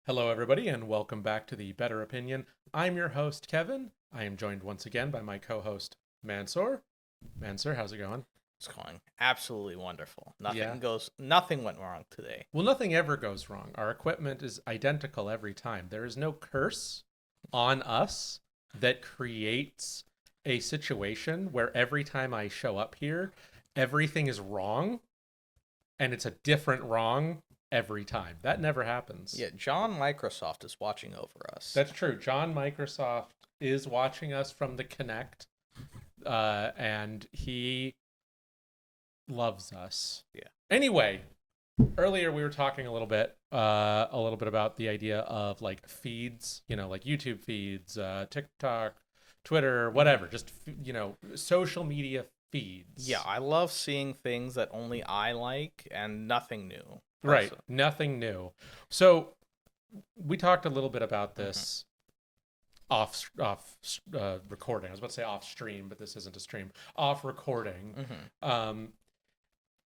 Hello, everybody, and welcome back to the Better Opinion. I'm your host, Kevin. I am joined once again by my co-host, Mansoor. Mansoor, how's it going? It's going absolutely wonderful. Yeah. Nothing went wrong today. Well, nothing ever goes wrong. Our equipment is identical every time. There is no curse on us that creates a situation where every time I show up here, everything is wrong, and it's a different wrong every time. That never happens. Yeah, John Microsoft is watching over us. That's true. John Microsoft is watching us from the Connect, and he loves us. Yeah. Anyway, earlier we were talking a little bit about the idea of like feeds, like YouTube feeds, TikTok, Twitter, whatever, just social media feeds. Yeah, I love seeing things that only I like and nothing new. Right, nothing new. So we talked a little bit about this off recording. I was about to say off stream, but this isn't a stream. Off recording.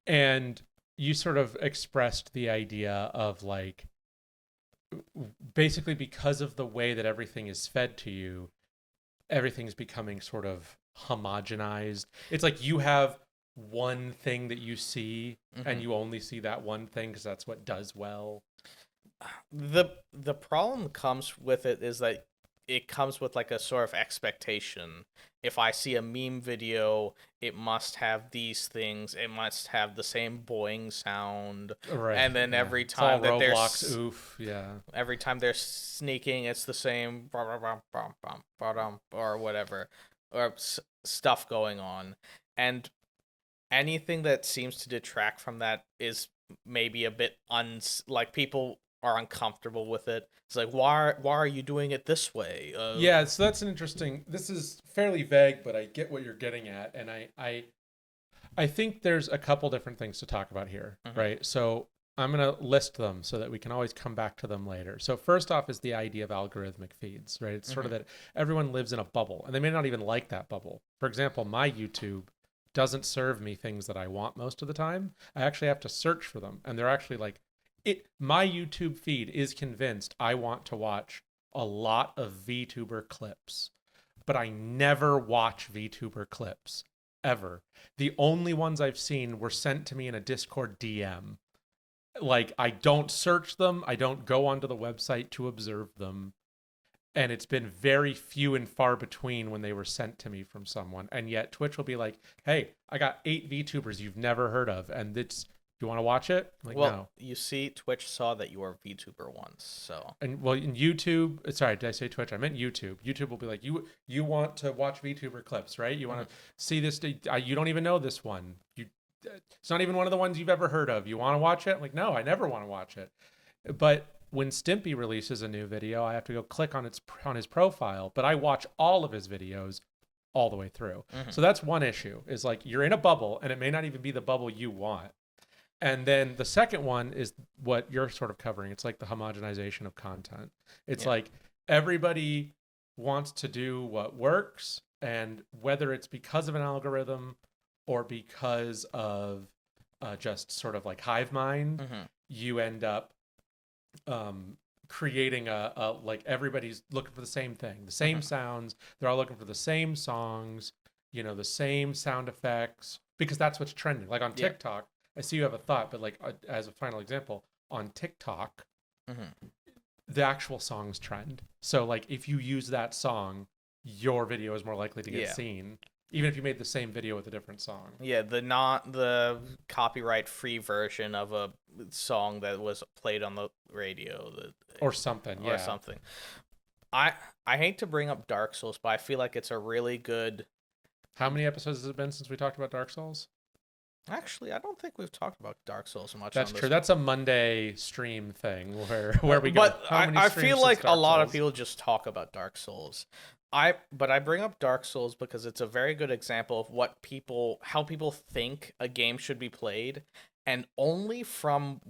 And you sort of expressed the idea of like basically because of the way that everything is fed to you, everything's becoming sort of homogenized. It's like you have one thing that you see and you only see that one thing because that's what does well. The problem comes with it is that it comes with like a sort of expectation. If I see a meme video, it must have these things. It must have the same boing sound. Right. And then Yeah. every It's all time that Roblox, oof, yeah. every time they're sneaking, it's the same or whatever, or stuff going on. And anything that seems to detract from that is maybe a bit like people are uncomfortable with it. It's like, why are you doing it this way? Yeah, so that's an interesting. This is fairly vague, but I get what you're getting at, and I think there's a couple different things to talk about here, right? So I'm gonna list them so that we can always come back to them later. So first off is the idea of algorithmic feeds, right? It's sort of that everyone lives in a bubble, and they may not even like that bubble. For example, my YouTube doesn't serve me things that I want most of the time. I actually have to search for them, and they're actually like my YouTube feed is convinced I want to watch a lot of VTuber clips, but I never watch VTuber clips ever. The only ones I've seen were sent to me in a Discord DM. Like, I don't search them, I don't go onto the website to observe them. And it's been very few and far between when they were sent to me from someone. And yet Twitch will be like, hey, I got 8 VTubers you've never heard of, and it's, you want to watch it? I'm like, well, no. you see, Twitch saw that you were a VTuber once, so. And well, in YouTube, sorry, did I say Twitch? I meant YouTube. YouTube will be like, you want to watch VTuber clips, right? You want to see this? You don't even know this one. It's not even one of the ones you've ever heard of. You want to watch it? I'm like, no, I never want to watch it. But when Stimpy releases a new video, I have to go click on his profile. But I watch all of his videos all the way through. So that's one issue. Is like you're in a bubble, and it may not even be the bubble you want. And then the second one is what you're sort of covering. It's like the homogenization of content. It's like everybody wants to do what works, and whether it's because of an algorithm or because of just sort of like hive mind, you end up creating a like everybody's looking for the same thing, the same sounds. They're all looking for the same songs, the same sound effects, because that's what's trending. Like on TikTok, I see you have a thought, but like as a final example, on TikTok, the actual songs trend. So like if you use that song, your video is more likely to get seen, even if you made the same video with a different song. Yeah, the copyright free version of a song that was played on the radio, or something. Or something. I hate to bring up Dark Souls, but I feel like it's a really good. How many episodes has it been since we talked about Dark Souls? Actually, I don't think we've talked about Dark Souls much. That's true. That's a Monday stream thing where we go. But I feel like a lot of people just talk about Dark Souls. But I bring up Dark Souls because it's a very good example of how people think a game should be played, and only from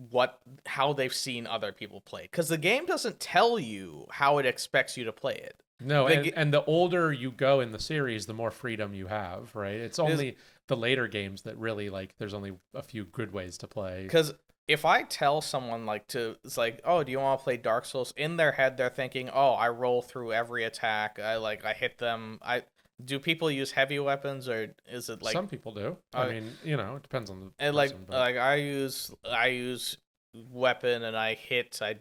how they've seen other people play. Because the game doesn't tell you how it expects you to play it. No, and the older you go in the series, the more freedom you have, right? It's only the later games that really, like, there's only a few good ways to play. Because if I tell someone it's like, oh, do you want to play Dark Souls? In their head, they're thinking, oh, I roll through every attack. I hit them. Do people use heavy weapons, or is it like some people do? I mean, it depends on the and person, but... I use weapon and I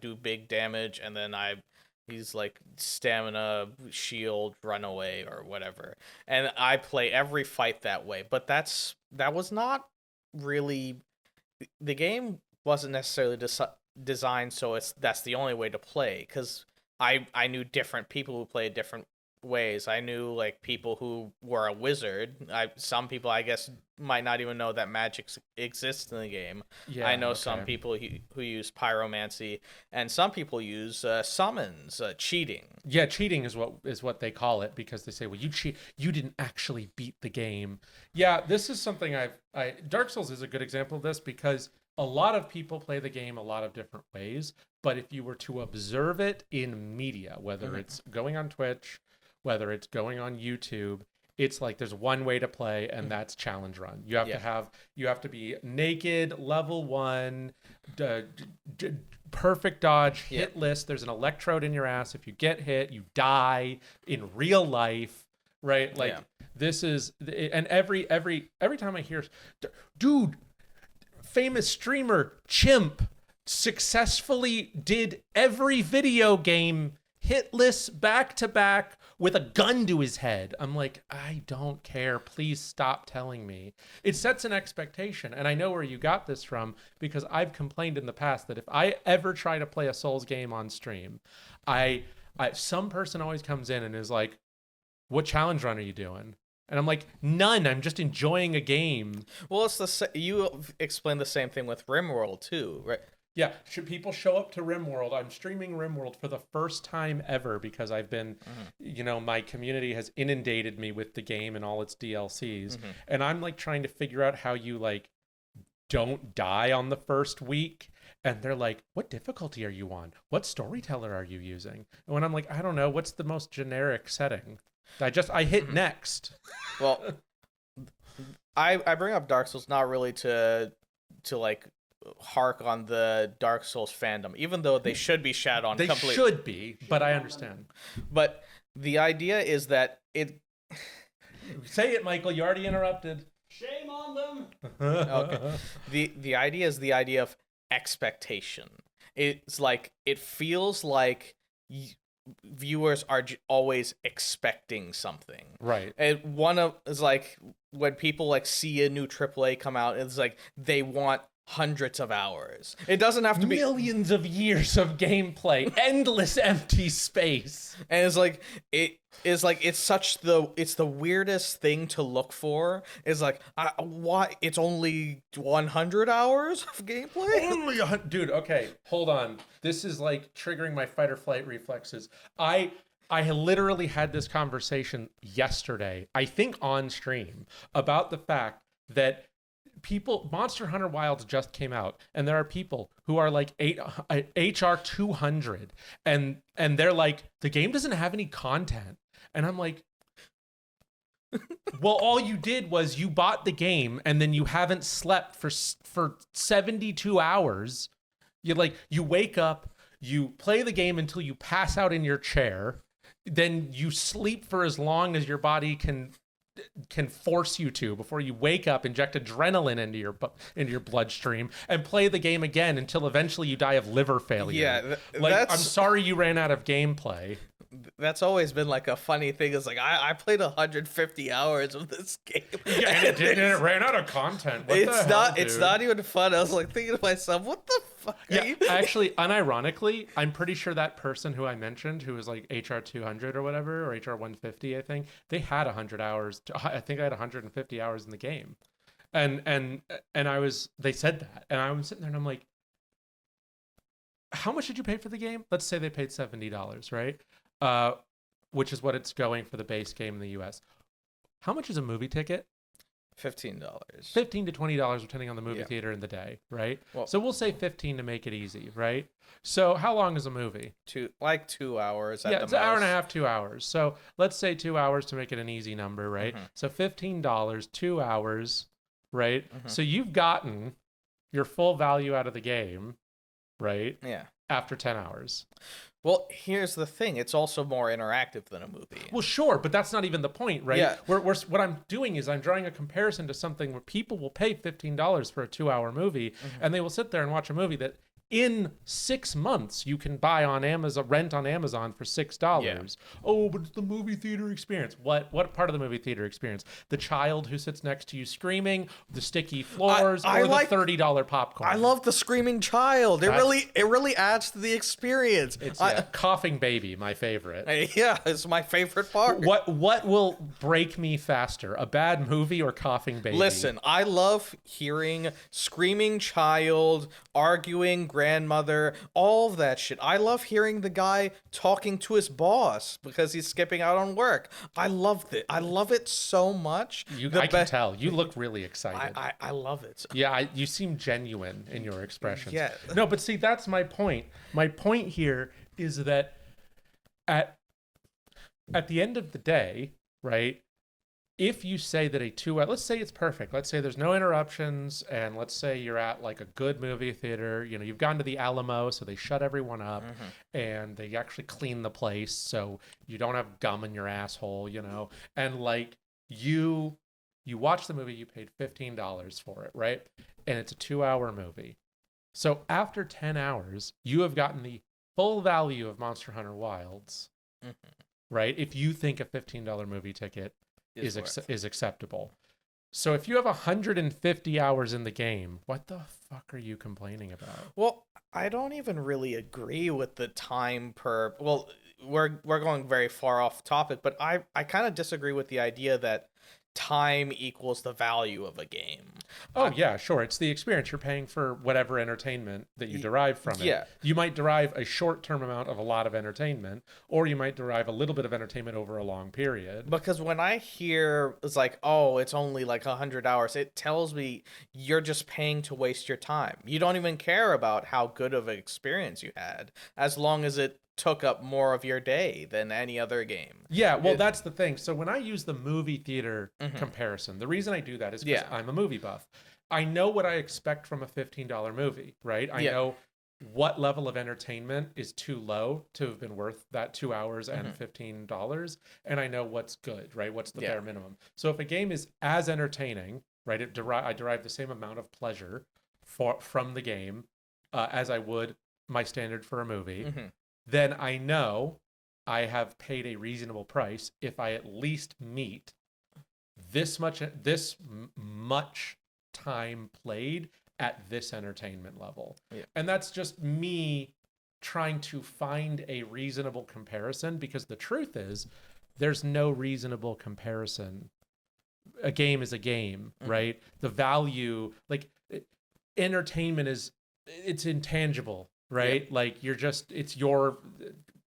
do big damage, and then he's like stamina, shield, run away or whatever, and I play every fight that way. But that was not really the game wasn't necessarily designed so that's the only way to play, because I knew different people who played different ways. I knew like people who were a wizard. Some people I guess might not even know that magic exists in the game. Yeah, I know okay. some people who use pyromancy, and some people use summons, cheating. Yeah, cheating is what they call it, because they say, well, you didn't actually beat the game. Yeah, this is something Dark Souls is a good example of this, because a lot of people play the game a lot of different ways, but if you were to observe it in media, whether it's going on Twitch, whether it's going on YouTube, it's like there's one way to play, and that's challenge run. You have to be naked, level 1, perfect dodge, hit list. There's an electrode in your ass. If you get hit, you die in real life, right? Like this is, and every time I hear, dude, famous streamer Chimp successfully did every video game hitless back to back with a gun to his head. I'm like, I don't care. Please stop telling me. It sets an expectation. And I know where you got this from, because I've complained in the past that if I ever try to play a Souls game on stream, some person always comes in and is like, what challenge run are you doing? And I'm like, none. I'm just enjoying a game. Well, you explained the same thing with RimWorld too, right? Yeah, should people show up to RimWorld? I'm streaming RimWorld for the first time ever, because I've been, my community has inundated me with the game and all its DLCs. And I'm like trying to figure out how you like don't die on the first week. And they're like, what difficulty are you on? What storyteller are you using? And when I'm like, I don't know, what's the most generic setting? I hit next. Well, I bring up Dark Souls not really to like hark on the Dark Souls fandom, even though they should be shat on. They should be, but I understand. But the idea is that it. Say it, Michael. You already interrupted. Shame on them. Okay. The idea is the idea of expectation. It's like it feels like viewers are always expecting something, right? And is like when people like see a new AAA come out, it's like they want hundreds of hours. It doesn't have to be millions of years of gameplay, endless empty space. And it's the weirdest thing to look for. It's like, why it's only 100 hours of gameplay? Dude, okay, hold on. This is like triggering my fight or flight reflexes. I literally had this conversation yesterday, I think on stream, about the fact that Monster Hunter Wilds just came out, and there are people who are like HR 200, and they're like, the game doesn't have any content. And I'm like, well, all you did was you bought the game, and then you haven't slept for 72 hours. You wake up, you play the game until you pass out in your chair, then you sleep for as long as your body can force you to before you wake up, inject adrenaline into your bloodstream, and play the game again until eventually you die of liver failure. Yeah, I'm sorry you ran out of gameplay. That's always been like a funny thing. It's like I played 150 hours of this game. Yeah, and it ran out of content. It's not even fun. I was like thinking to myself, what the fuck? Yeah, actually, unironically, I'm pretty sure that person who I mentioned, who was like HR 200 or whatever, or HR 150, I think, they had 100 hours. I think I had 150 hours in the game, and they said that, and I was sitting there and I'm like, how much did you pay for the game? Let's say they paid $70, right? Which is what it's going for the base game in the US. How much is a movie ticket? $15. $15 to $20, depending on the movie theater in the day, right? Well, so we'll say 15 to make it easy, right? So how long is a movie? 2 hours. Yeah, it's an hour and a half, 2 hours. So let's say 2 hours to make it an easy number, right? So $15, 2 hours, right? So you've gotten your full value out of the game, right? Yeah. After 10 hours. Well, here's the thing. It's also more interactive than a movie. Well, sure, but that's not even the point, right? Yeah. What I'm doing is I'm drawing a comparison to something where people will pay $15 for a 2-hour movie, and they will sit there and watch a movie that in 6 months you can buy on Amazon, rent on Amazon for $6. Yeah. Oh, but it's the movie theater experience. What part of the movie theater experience? The child who sits next to you screaming, the sticky floors, or the $30 popcorn? I love the screaming child. It really adds to the experience. It's coughing baby, my favorite. Yeah, it's my favorite part. What will break me faster, a bad movie or coughing baby? Listen, I love hearing screaming child, arguing grandmother, all of that shit. I love hearing the guy talking to his boss because he's skipping out on work. I love it. I love it so much. I can tell. You look really excited. I love it. Yeah, you seem genuine in your expressions. Yeah. No, but see, that's my point. My point here is that at the end of the day, right, if you say that let's say it's perfect. Let's say there's no interruptions, and let's say you're at like a good movie theater. You know, you've gone to the Alamo, so they shut everyone up, and they actually clean the place, so you don't have gum in your asshole, you know, and like you watch the movie, you paid $15 for it, right? And it's a 2-hour movie. So after 10 hours, you have gotten the full value of Monster Hunter Wilds, right? If you think a $15 movie ticket is acceptable. So if you have 150 hours in the game, what the fuck are you complaining about? Well, I don't even really agree with the time per. Well, we're going very far off topic, but I kind of disagree with the idea that time equals the value of a game. Oh, yeah, sure. It's the experience. You're paying for whatever entertainment that you derive from it. Yeah. You might derive a short-term amount of a lot of entertainment, or you might derive a little bit of entertainment over a long period. Because when I hear it's like, oh, it's only like 100 hours, it tells me you're just paying to waste your time. You don't even care about how good of an experience you had, as long as it took up more of your day than any other game. Yeah, well, that's the thing. So when I use the movie theater comparison, the reason I do that is because I'm a movie buff. I know what I expect from a $15 movie, right? I know what level of entertainment is too low to have been worth that 2 hours and $15, and I know what's good, right? What's the bare minimum. So if a game is as entertaining, right, I derive the same amount of pleasure from the game as I would my standard for a movie. Then I know I have paid a reasonable price if I at least meet this much time played at this entertainment level. Yeah. And that's just me trying to find a reasonable comparison, because the truth is there's no reasonable comparison. A game is a game, right? The value, like entertainment it's intangible. Right? Yeah. Like it's your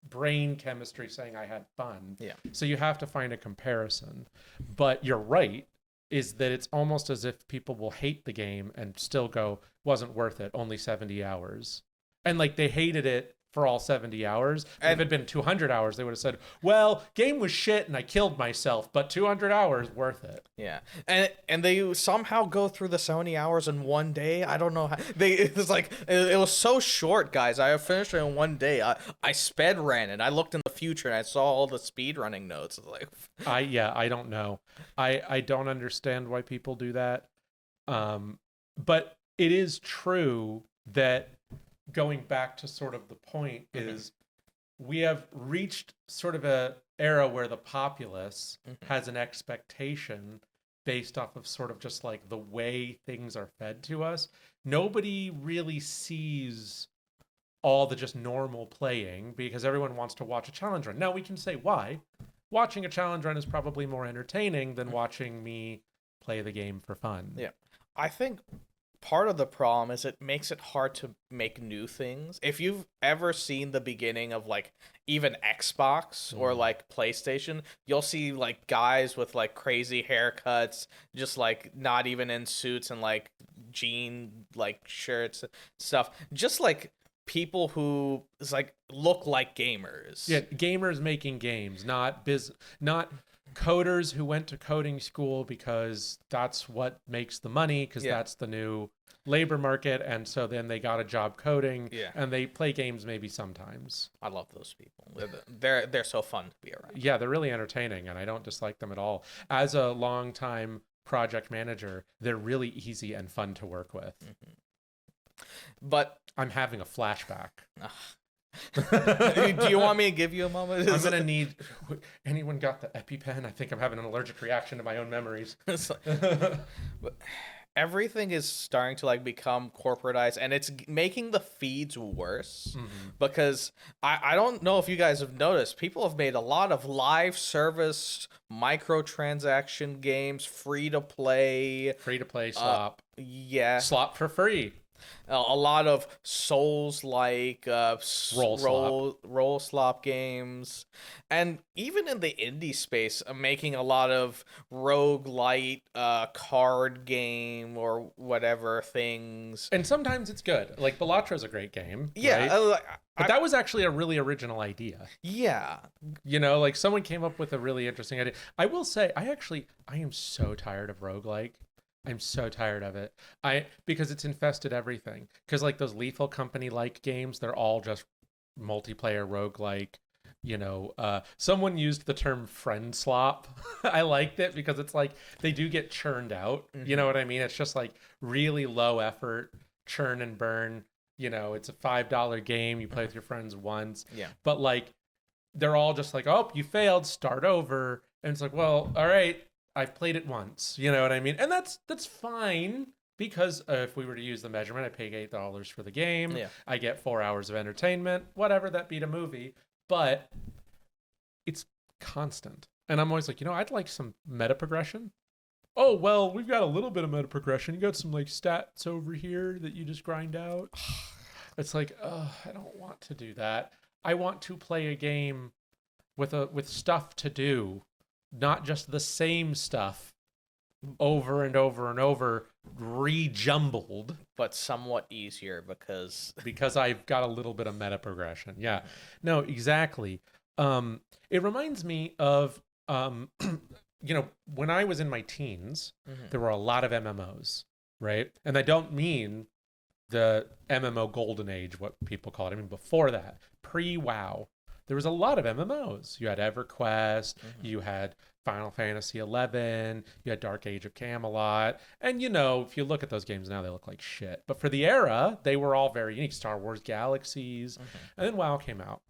brain chemistry saying I had fun. Yeah. So you have to find a comparison. But you're right, is that it's almost as if people will hate the game and still go, wasn't worth it, only 70 hours. And like they hated it for all 70 hours. And if it had been 200 hours, they would have said, well, game was shit and I killed myself, but 200 hours worth it. Yeah. And they somehow go through the 70 hours in one day. I don't know how it was so short, guys. I finished it in one day. I sped ran it. I looked in the future and I saw all the speed running notes. Like I don't know. I don't understand why people do that. But it is true that, going back to sort of the point, is we have reached sort of a era where the populace has an expectation based off of sort of just like the way things are fed to us. Nobody really sees all the just normal playing because everyone wants to watch a challenge run. Now we can say why. Watching a challenge run is probably more entertaining than watching me play the game for fun. Yeah. I think part of the problem is it makes it hard to make new things. If you've ever seen the beginning of like even Xbox or like PlayStation, you'll see like guys with like crazy haircuts, just like not even in suits and like jean like shirts stuff, just like people who is like look like gamers. Yeah, gamers making games, not coders who went to coding school because that's what makes the money, because Yeah. that's the new labor market, and so then they got a job coding, Yeah. and they play games maybe sometimes. I love those people. They're so fun to be around. Yeah, they're really entertaining, and I don't dislike them at all. As a longtime project manager, they're really easy and fun to work with. But I'm having a flashback. do you want me to give you a moment? I'm gonna need. Anyone got the EpiPen? I think I'm having an allergic reaction to my own memories. Everything is starting to like become corporatized, and it's making the feeds worse because I don't know if you guys have noticed, people have made a lot of live service microtransaction games, free to play Slop. Yeah, Slop for free. A lot of Souls like roll slop games, and even in the indie space, making a lot of roguelite card game or whatever things. And sometimes it's good. Like Balattra's a great game. Yeah, right? But that was actually a really original idea. Yeah. You know, like someone came up with a really interesting idea. I will say, I am so tired of roguelike. I'm so tired of it. Because it's infested everything. Because like those Lethal Company like games, they're all just multiplayer roguelike. You know, someone used the term friend slop. I liked it because it's like they do get churned out. You know what I mean? It's just like really low effort, churn and burn. You know, it's a $5 game. You play with your friends once. Yeah. But like, they're all just like, oh, you failed, start over. And it's like, well, all right. I've played it once, you know what I mean? And that's fine because if we were to use the measurement, I pay $8 for the game. Yeah. I get 4 hours of entertainment, whatever, that beat a movie. But it's constant. And I'm always like, you know, I'd like some meta progression. Oh, well, we've got a little bit of meta progression. You got some like stats over here that you just grind out. It's like, oh, I don't want to do that. I want to play a game with stuff to do. Not just the same stuff over and over and over, rejumbled. But somewhat easier because I've got a little bit of meta progression. Yeah. No, exactly. It reminds me of, you know, when I was in my teens, there were a lot of MMOs, right? And I don't mean the MMO golden age, what people call it. I mean, before that, pre-WoW. There was a lot of MMOs. You had EverQuest, you had Final Fantasy 11, you had Dark Age of Camelot. And, you know, if you look at those games now, they look like shit. But for the era, they were all very unique. Star Wars Galaxies. And then WoW came out.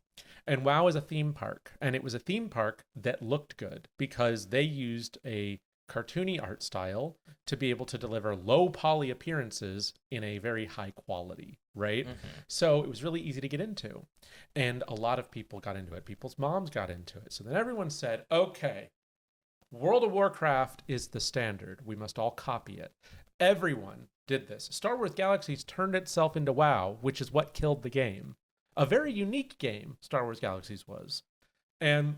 And WoW is a theme park. And it was a theme park that looked good because they used a cartoony art style to be able to deliver low poly appearances in a very high quality, right? So it was really easy to get into. And a lot of people got into it. People's moms got into it. So then everyone said, okay, World of Warcraft is the standard. We must all copy it. Everyone did this. Star Wars Galaxies turned itself into WoW, which is what killed the game. A very unique game, Star Wars Galaxies was. And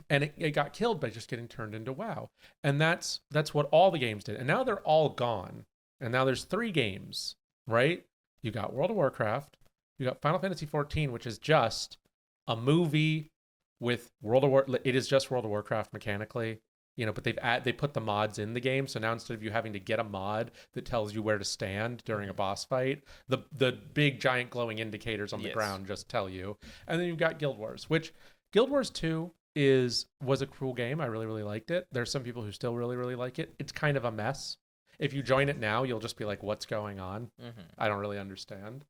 it got killed by just getting turned into WoW. And that's what all the games did. And now they're all gone. And now there's 3 games, right? You got World of Warcraft. You got Final Fantasy 14, which is just a movie with it is just World of Warcraft mechanically, you know, but they put the mods in the game. So now instead of you having to get a mod that tells you where to stand during a boss fight, the big giant glowing indicators on the ground just tell you. And then you've got Guild Wars, which Guild Wars 2 was a cool game. I really, really liked it. There's some people who still really, really like it. It's kind of a mess. If you join it now, you'll just be like, what's going on? I don't really understand.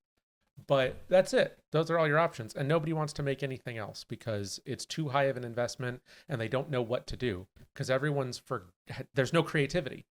But that's it. Those are all your options. And nobody wants to make anything else because it's too high of an investment and they don't know what to do because there's no creativity,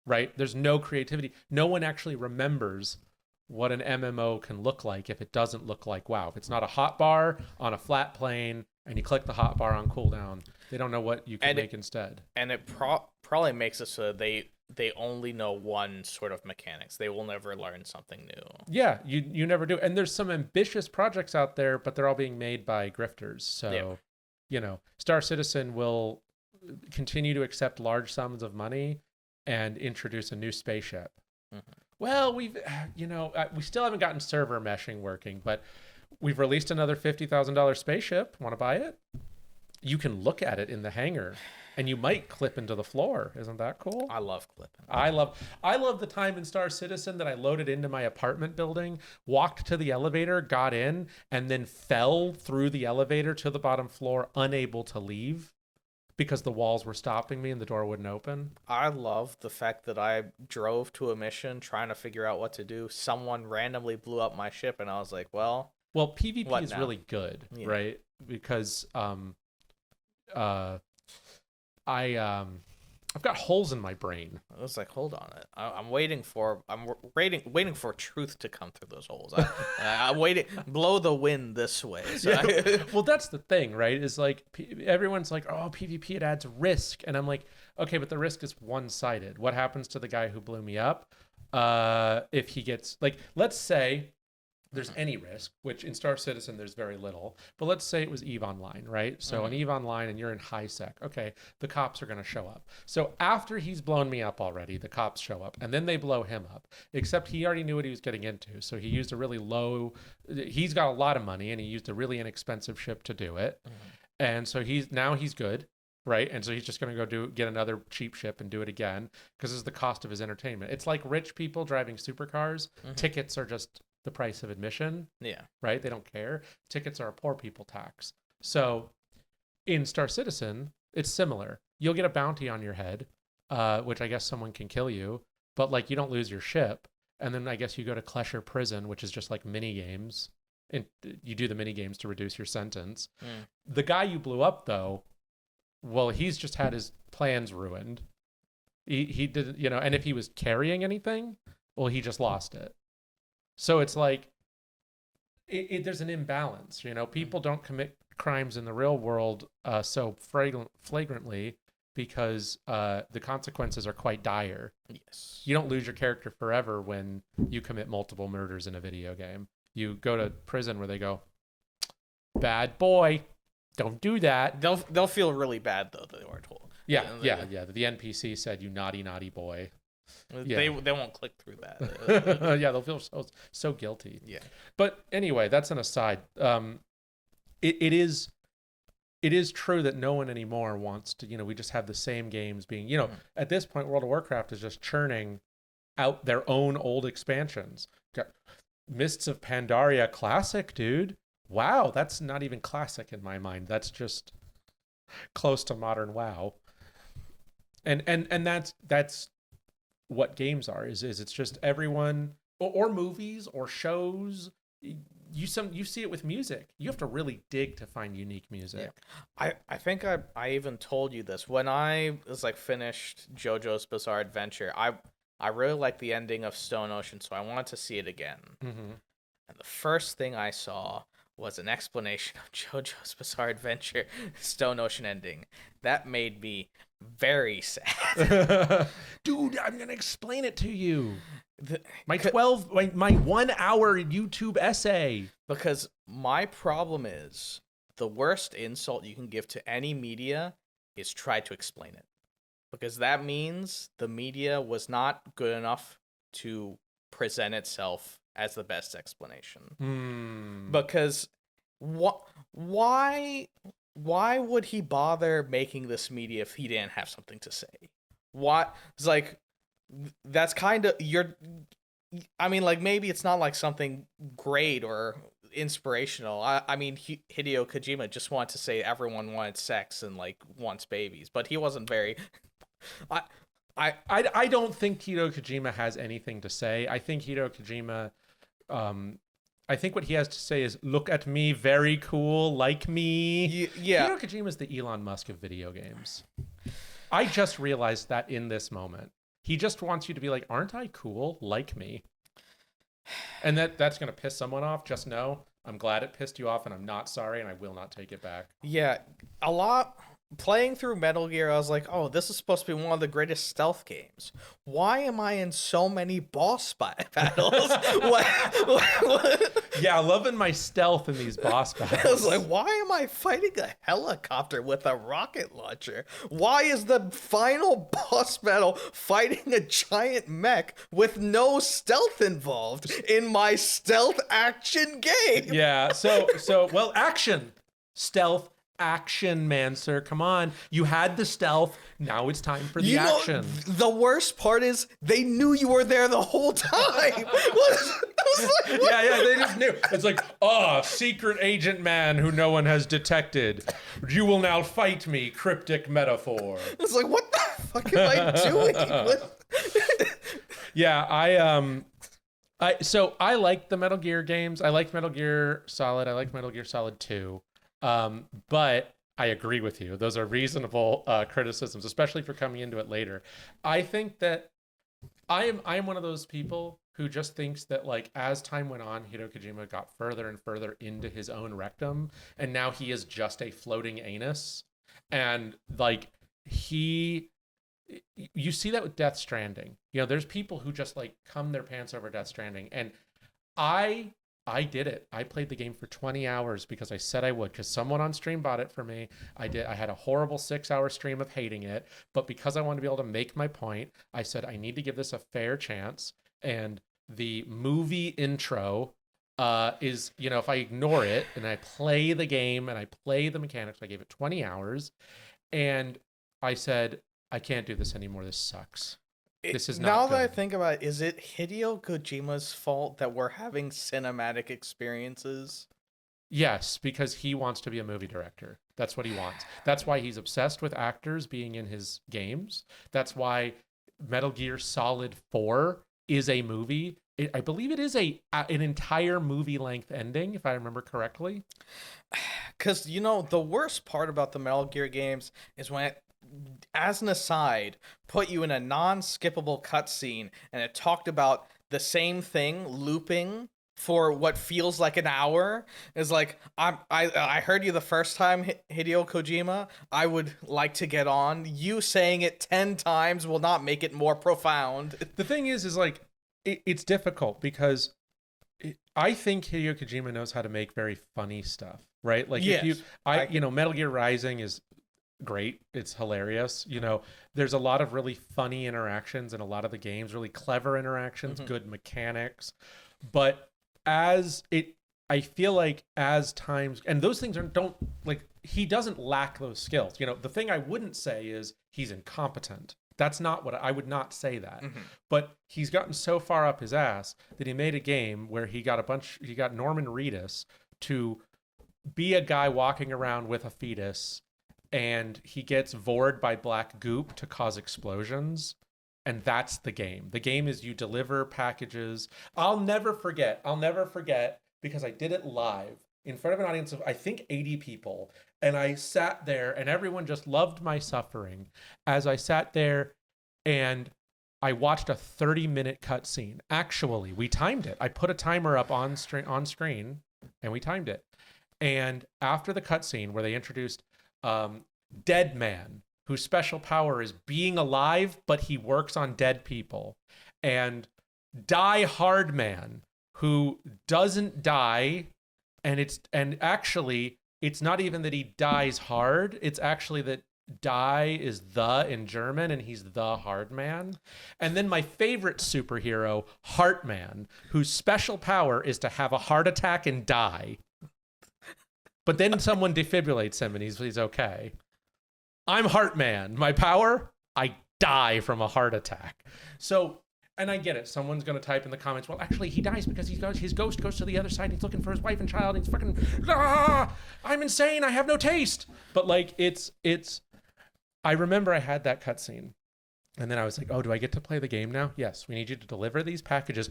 right? There's no creativity. No one actually remembers what an MMO can look like if it doesn't look like WoW. If it's not a hotbar on a flat plane and you click the hotbar on cooldown, they don't know what you can make instead. And it probably makes it so they only know one sort of mechanics. They will never learn something new. Yeah, you never do. And there's some ambitious projects out there, but they're all being made by grifters. So, you know, Star Citizen will continue to accept large sums of money and introduce a new spaceship. Well, we still haven't gotten server meshing working, but we've released another $50,000 spaceship. Want to buy it? you can look at it in the hangar and you might clip into the floor. Isn't that cool? I love clipping. I love the time in Star Citizen that I loaded into my apartment building, walked to the elevator, got in, and then fell through the elevator to the bottom floor, unable to leave because the walls were stopping me and the door wouldn't open. I love the fact that I drove to a mission trying to figure out what to do. Someone randomly blew up my ship, and I was like, well, PvP is really good, right? Because I've got holes in my brain. I was like, hold on, I'm waiting for truth to come through those holes. I'm waiting, blow the wind this way. So Well, that's the thing, right? Is like everyone's like, oh, PvP, it adds risk, and I'm like, okay, but the risk is one-sided. What happens to the guy who blew me up? If he gets, like, let's say there's any risk, which in Star Citizen there's very little, but let's say it was EVE Online, right? So on EVE Online and you're in high sec, okay, the cops are going to show up. So after he's blown me up already, the cops show up and then they blow him up, except he already knew what he was getting into. So he used a really low, he's got a lot of money and he used a really inexpensive ship to do it. And so he's good, right? And so he's just going to go get another cheap ship and do it again because it's the cost of his entertainment. It's like rich people driving supercars. Tickets are just the price of admission. Yeah. Right? They don't care. Tickets are a poor people tax. So in Star Citizen, it's similar. You'll get a bounty on your head, which I guess someone can kill you, but like you don't lose your ship. And then I guess you go to Klesher Prison, which is just like mini games. And you do the mini games to reduce your sentence. The guy you blew up though, well, he's just had his plans ruined. He didn't, and if he was carrying anything, well, he just lost it. So it's like, there's an imbalance, people don't commit crimes in the real world so flagrantly because the consequences are quite dire. Yes. You don't lose your character forever when you commit multiple murders in a video game. You go to prison where they go, bad boy, don't do that. They'll feel really bad though, they were told. Yeah. The NPC said, you naughty, naughty boy. They won't click through that. Yeah, they'll feel so guilty. Yeah. But anyway, that's an aside. It is true that no one anymore wants to, we just have the same games being, at this point, World of Warcraft is just churning out their own old expansions. Got Mists of Pandaria Classic, dude. Wow, that's not even classic in my mind. That's just close to modern WoW. And that's what games are, is it's just everyone or movies or shows. You see it with music. You have to really dig to find unique music. Yeah. I think I even told you this when I was like finished JoJo's Bizarre Adventure. I really liked the ending of Stone Ocean, so I wanted to see it again. And the first thing I saw was an explanation of JoJo's Bizarre Adventure Stone Ocean ending. That made me very sad. Dude, I'm gonna explain it to you. My 1 hour YouTube essay. Because my problem is the worst insult you can give to any media is try to explain it. Because that means the media was not good enough to present itself as the best explanation. Because why would he bother making this media if he didn't have something to say? What? It's like, that's kind of maybe it's not like something great or inspirational. I mean, Hideo Kojima just wanted to say everyone wanted sex and like wants babies, but he wasn't very. I don't think Hideo Kojima has anything to say. I think Hideo Kojima, I think what he has to say is, look at me, very cool, like me. Yeah. Hideo Kojima is the Elon Musk of video games. I just realized that in this moment. He just wants you to be like, aren't I cool? Like me. And that's going to piss someone off. Just know, I'm glad it pissed you off, and I'm not sorry, and I will not take it back. Yeah, a lot. Playing through Metal Gear, I was like, oh, this is supposed to be one of the greatest stealth games. Why am I in so many boss battles? what? Yeah, loving my stealth in these boss battles. I was like, why am I fighting a helicopter with a rocket launcher? Why is the final boss battle fighting a giant mech with no stealth involved in my stealth action game? Yeah, so well, action, stealth, action, man, sir. Come on. You had the stealth. Now it's time for the action. The worst part is they knew you were there the whole time. Yeah, they just knew. It's like, secret agent man who no one has detected. You will now fight me, cryptic metaphor. It's like, what the fuck am I doing? Yeah, so I like the Metal Gear games. I like Metal Gear Solid. I like Metal Gear Solid 2. But I agree with you. Those are reasonable criticisms, especially for coming into it later. I think that I am one of those people who just thinks that, like, as time went on, Hideo Kojima got further and further into his own rectum, and now he is just a floating anus. And like you see that with Death Stranding. You know, there's people who just like cum their pants over Death Stranding, and I did it. I played the game for 20 hours because I said I would, because someone on stream bought it for me. I had a horrible 6-hour stream of hating it, but because I wanted to be able to make my point, I said I need to give this a fair chance. And the movie intro is, you know, if I ignore it and I play the game and I play the mechanics, I gave it 20 hours, and I said, I can't do this anymore. This sucks. This is not now good. That I think about it, is it Hideo Kojima's fault that we're having cinematic experiences? Yes, because he wants to be a movie director. That's what he wants. That's why he's obsessed with actors being in his games. That's why Metal Gear Solid 4 is a movie. I believe it is an entire movie-length ending, if I remember correctly. Because, you know, the worst part about the Metal Gear games is when it, as an aside, put you in a non-skippable cutscene, and it talked about the same thing looping for what feels like an hour. Is like, I heard you the first time, Hideo Kojima. I would like to get on. You saying it 10 times will not make it more profound. The thing is like, it's difficult because I think Hideo Kojima knows how to make very funny stuff, right? Like, yes, you know, Metal Gear Rising is great. It's hilarious. You know, there's a lot of really funny interactions in a lot of the games, really clever interactions, good mechanics. But I feel like as times, and those things don't like, he doesn't lack those skills. You know, the thing I wouldn't say is he's incompetent. That's not what I would not say that. But he's gotten so far up his ass that he made a game where he got Norman Reedus to be a guy walking around with a fetus, and he gets vored by black goop to cause explosions. And that's the game. The game is you deliver packages. I'll never forget, because I did it live in front of an audience of, I think, 80 people. And I sat there, and everyone just loved my suffering as I sat there and I watched a 30-minute cutscene. Actually, we timed it. I put a timer up on screen, and we timed it. And after the cutscene where they introduced Dead Man, whose special power is being alive, but he works on dead people, and Die Hard Man, who doesn't die, and actually it's not even that he dies hard, it's actually that die is the in German, and he's the hard man. And then my favorite superhero, Heartman, whose special power is to have a heart attack and die. But then someone defibrillates him and he's okay. I'm Heartman. My power? I die from a heart attack. So, and I get it. Someone's going to type in the comments, well, actually, he dies because his ghost goes to the other side. And he's looking for his wife and child. And he's fucking, I'm insane. I have no taste. But like, I remember I had that cutscene. And then I was like, oh, do I get to play the game now? Yes, we need you to deliver these packages.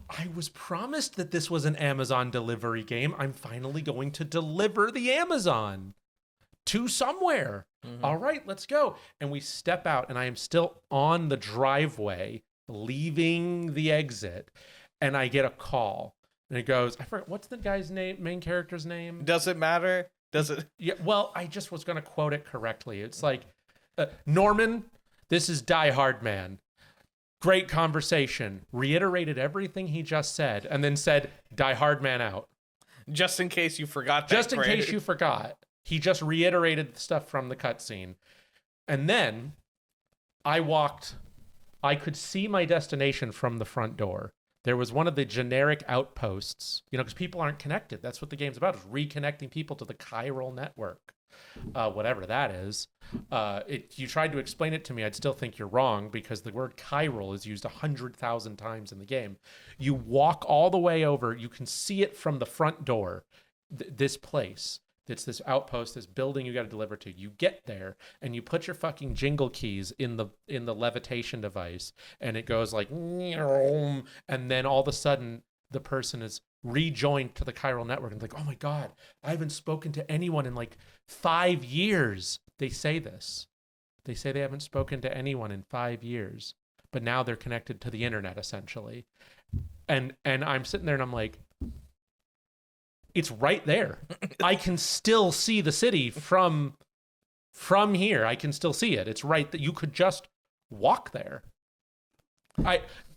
I was promised that this was an Amazon delivery game. I'm finally going to deliver the Amazon to somewhere. All right, let's go. And we step out, and I am still on the driveway, leaving the exit. And I get a call. And it goes, I forgot, what's the guy's name, main character's name? Does it matter? Does it? Yeah, well, I just was going to quote it correctly. It's like, Norman, this is Die Hard Man. Great conversation. Reiterated everything he just said, and then said, Die Hard Man out. Just in case you forgot that. Just in case you forgot. He just reiterated the stuff from the cutscene. And then I could see my destination from the front door. There was one of the generic outposts, because people aren't connected. That's what the game's about, is reconnecting people to the chiral network, whatever that is. You tried to explain it to me, I'd still think you're wrong, because the word chiral is used 100,000 times in the game. You walk all the way over, you can see it from the front door, this place. It's this outpost, this building you got to deliver to. You get there and you put your fucking jingle keys in the levitation device, and it goes like, and then all of a sudden the person is rejoined to the chiral network and like, oh my God, I haven't spoken to anyone in like 5 years. They say this. They say they haven't spoken to anyone in 5 years, but now they're connected to the internet essentially. And I'm sitting there and I'm like, it's right there. I can still see the city from here. I can still see it. It's right that you could just walk there.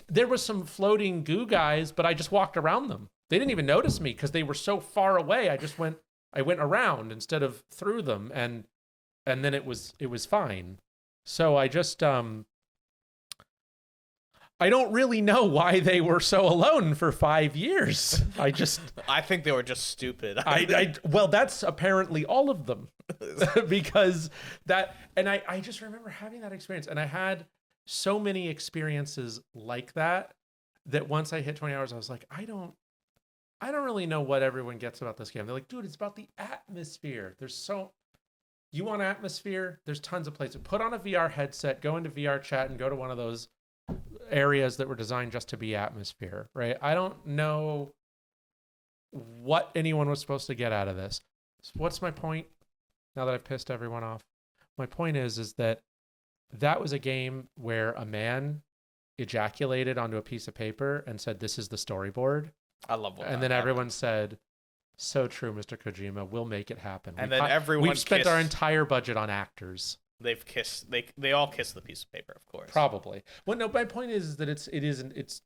There was some floating goo guys, but I just walked around them. They didn't even notice me because they were so far away. I went around instead of through them, and then it was fine. So I just I don't really know why they were so alone for 5 years. I think they were just stupid. Well, that's apparently all of them. Because I just remember having that experience, and I had so many experiences like that once I hit 20 hours, I was like, I don't really know what everyone gets about this game. They're like, dude, it's about the atmosphere. You want atmosphere? There's tons of places. Put on a VR headset, go into VR chat, and go to one of those areas that were designed just to be atmosphere, right? I don't know what anyone was supposed to get out of this. So what's my point? Now that I've pissed everyone off, my point is that was a game where a man ejaculated onto a piece of paper and said, "This is the storyboard." I love that. And then everyone said, "So true, Mr. Kojima. We'll make it happen." And then everyone we've spent our entire budget on actors. They've kissed. They all kiss the piece of paper, of course. Probably. Well, no. My point is that it isn't.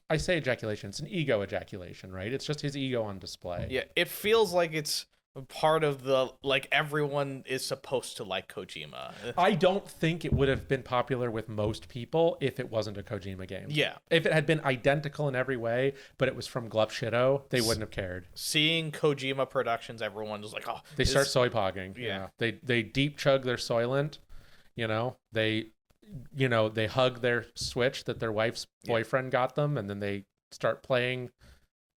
I say ejaculation. It's an ego ejaculation, right? It's just his ego on display. Yeah, it feels like it's part of the everyone is supposed to like Kojima. I don't think it would have been popular with most people if it wasn't a Kojima game. Yeah. If it had been identical in every way, but it was from Glup Shido, they wouldn't have cared. Seeing Kojima Productions, everyone was like, "Oh." They start soy pogging. Yeah. They deep chug their Soylent. They hug their Switch that their wife's boyfriend got them, and then they start playing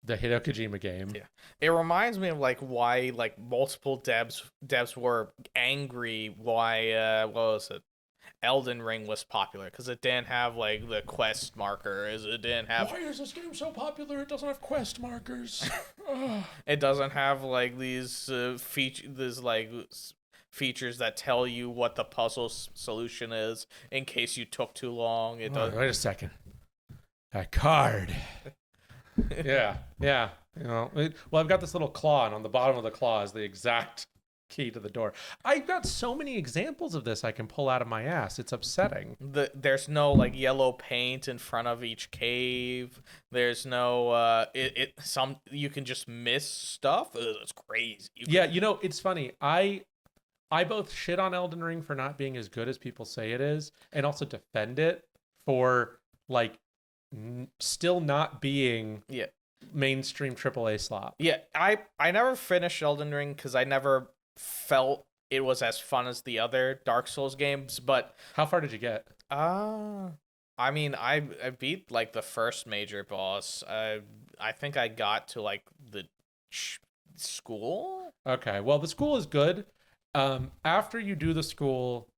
the Hideo Kojima game. Yeah. It reminds me of why multiple devs were angry why what was it? Elden Ring was popular because it didn't have the quest markers. It didn't have. Why is this game so popular? It doesn't have quest markers. It doesn't have these features that tell you what the puzzle solution is in case you took too long. It does. Wait a second. That card. Yeah. Well, I've got this little claw, and on the bottom of the claw is the exact key to the door. I've got so many examples of this I can pull out of my ass. It's upsetting. There's no yellow paint in front of each cave. There's no you can just miss stuff. It's crazy. It's funny. I both shit on Elden Ring for not being as good as people say it is, and also defend it for still not being mainstream AAA slop. Yeah, I never finished Elden Ring because I never felt it was as fun as the other Dark Souls games. But how far did you get? I beat the first major boss. I think I got to the school. Okay, well the school is good. After you do the school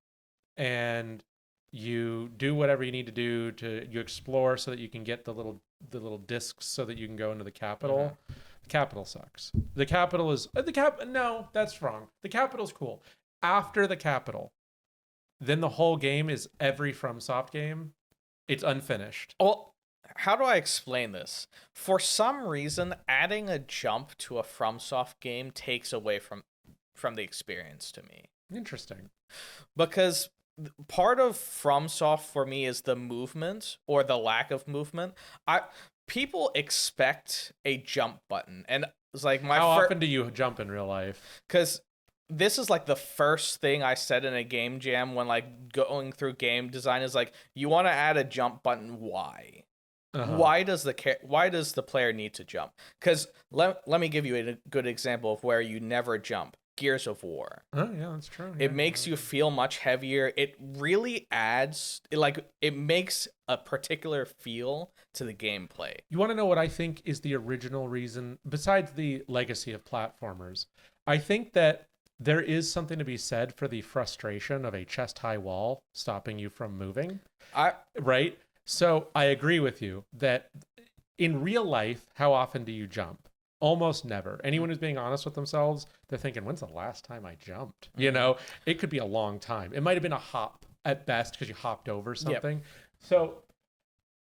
and you do whatever you need to do you explore so that you can get the little discs so that you can go into the capital. Mm-hmm. The capital sucks. The capital is no, that's wrong. The capital's cool. After the capital, then the whole game is every FromSoft game. It's unfinished. Well, how do I explain this? For some reason, adding a jump to a FromSoft game takes away from the experience to me. Interesting. Because part of FromSoft for me is the movement or the lack of movement. People expect a jump button, and it's how often do you jump in real life? Because this is the first thing I said in a game jam when going through game design is you want to add a jump button. Why? why does the player need to jump? Because let me give you a good example of where you never jump. Gears of War. Oh yeah, that's true. It makes you feel much heavier. It really adds, it makes a particular feel to the gameplay. You want to know what I think is the original reason, besides the legacy of platformers? I think that there is something to be said for the frustration of a chest-high wall stopping you from moving. Right? So I agree with you that in real life, how often do you jump? Almost never. Anyone who's being honest with themselves, they're thinking, when's the last time I jumped? You know, it could be a long time. It might have been a hop at best because you hopped over something. Yep. So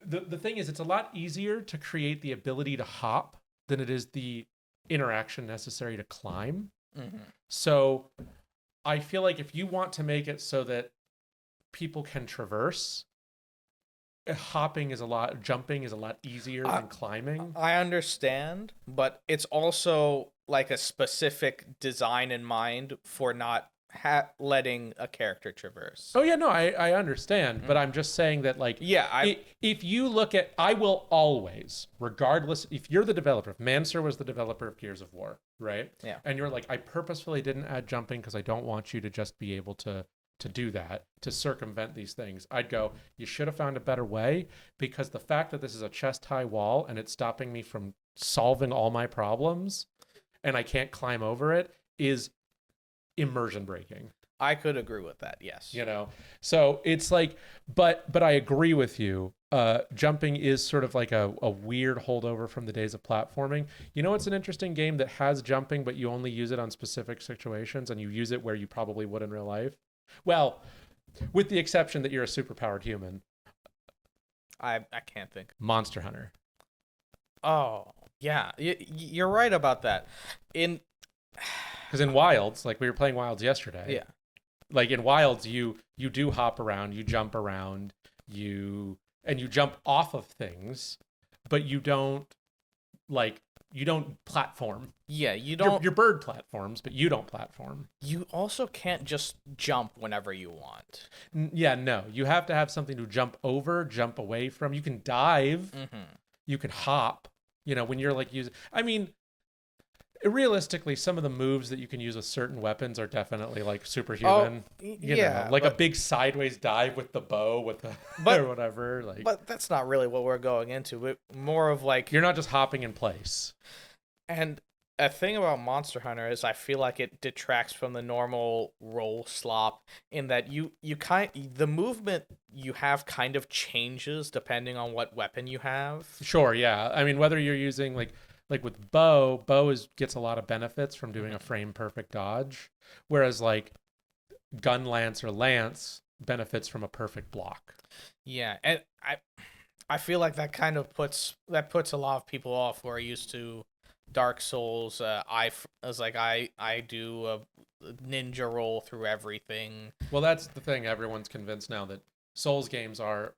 the thing is, it's a lot easier to create the ability to hop than it is the interaction necessary to climb. So I feel like if you want to make it so that people can traverse, jumping is a lot easier than climbing. I understand, but it's also like a specific design in mind for not letting a character traverse. Oh yeah, no, I understand, but I'm just saying that if you look at, I will always, regardless, if you're the developer, if Manser was the developer of Gears of War, right? Yeah. And you're like, I purposefully didn't add jumping because I don't want you to just be able to do that, to circumvent these things. I'd go, you should have found a better way, because the fact that this is a chest-high wall and it's stopping me from solving all my problems and I can't climb over it is immersion breaking. I could agree with that, yes. You know, so it's like, but I agree with you. Jumping is sort of like a weird holdover from the days of platforming. You know, it's an interesting game that has jumping, but you only use it on specific situations and you use it where you probably would in real life. Well, with the exception that you're a superpowered human. I can't think. Monster Hunter. Oh, yeah. You're right about that. Because in Wilds, like we were playing Wilds yesterday. Yeah. Like in Wilds, you do hop around, you jump around, you jump off of things, but you don't platform. Yeah, you don't. Your bird platforms, but you don't platform. You also can't just jump whenever you want. Yeah, no. You have to have something to jump over, jump away from. You can dive. You can hop. You know, when you're like using. I mean, realistically, some of the moves that you can use with certain weapons are definitely like superhuman. You know, like a big sideways dive with the bow, or whatever. Like, but that's not really what we're going into. More of like, you're not just hopping in place. And a thing about Monster Hunter is I feel like it detracts from the normal roll slop in that the movement you have kind of changes depending on what weapon you have. Sure, yeah. I mean, whether you're using like with bow gets a lot of benefits from doing a frame perfect dodge, whereas like gun lance or lance benefits from a perfect block. Yeah, and I feel like that kind of puts a lot of people off who are used to Dark Souls. I do a ninja roll through everything. Well, that's the thing. Everyone's convinced now that Souls games are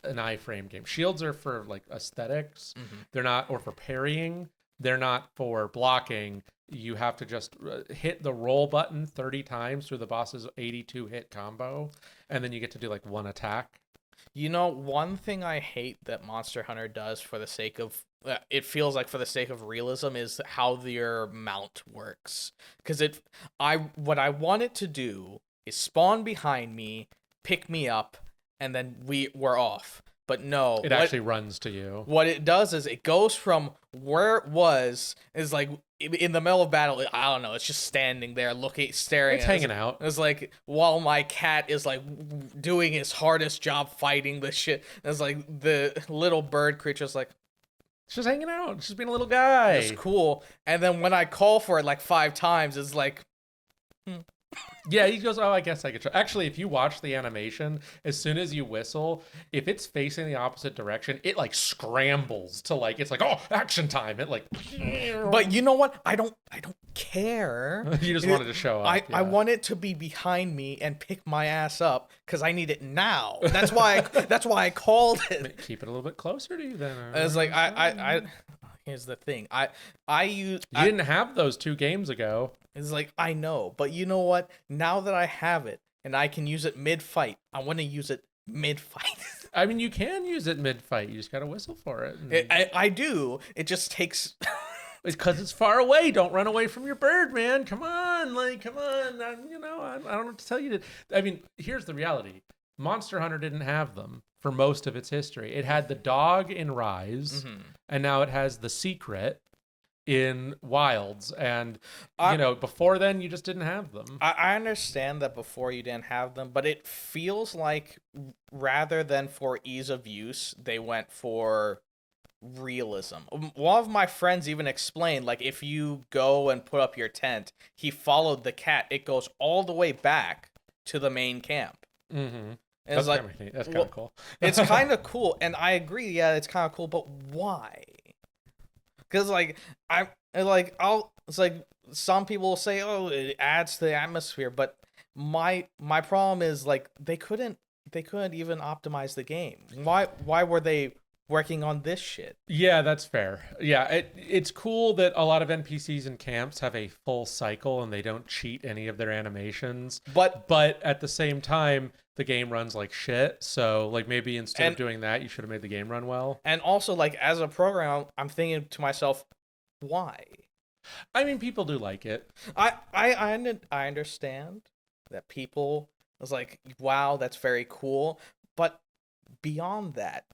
an iframe game. Shields are for like aesthetics. They're not, or for parrying. They're not for blocking. You have to just hit the roll button 30 times through the boss's 82 hit combo, and then you get to do like one attack. You know, one thing I hate that Monster Hunter does for the sake of it feels like for the sake of realism is how your mount works. Because what I want it to do is spawn behind me, pick me up, and then we're off. But no, it actually runs to you. What it does is it goes from where it was is like in the middle of battle. I don't know. It's just standing there, staring. It's hanging out. It's like while my cat is like doing his hardest job fighting the shit. It's like the little bird creature's like, it's just hanging out. It's just being a little guy. It's cool. And then when I call for it like 5 times, it's like. Yeah, he goes, oh, I guess I could try. Actually, if you watch the animation, as soon as you whistle, if it's facing the opposite direction, it like scrambles to like, it's like, oh, action time. It like. But you know what? I don't care. You just wanted to show up. I want it to be behind me and pick my ass up because I need it now. That's why I called it. Keep it a little bit closer to you then. It's like I here's the thing. You didn't have those 2 games ago. It's like, I know, but you know what? Now that I have it and I can use it mid-fight, I want to use it mid-fight. I mean, you can use it mid-fight. You just got to whistle for it. I do. It just takes... It's because it's far away. Don't run away from your bird, man. Come on. Come on. I don't know what to tell you. I mean, here's the reality. Monster Hunter didn't have them for most of its history. It had the dog in Rise, and now it has the secret in Wilds. And, before then, you just didn't have them. I understand that before you didn't have them, but it feels like rather than for ease of use, they went for realism. One of my friends even explained, like, if you go and put up your tent, he followed the cat. It goes all the way back to the main camp. Mm-hmm. That's kind of cool. It's kind of cool, and I agree. Yeah, it's kind of cool, but why? Because it's like some people will say, "Oh, it adds to the atmosphere," but my problem is like they couldn't even optimize the game. Why were they working on this shit? Yeah, that's fair. Yeah, it's cool that a lot of NPCs in camps have a full cycle and they don't cheat any of their animations. But at the same time, the game runs like shit. So like maybe instead of doing that, you should have made the game run well. And also, like, as a programmer, I'm thinking to myself, why? I mean, people do like it. I understand that people was like, wow, that's very cool. But beyond that,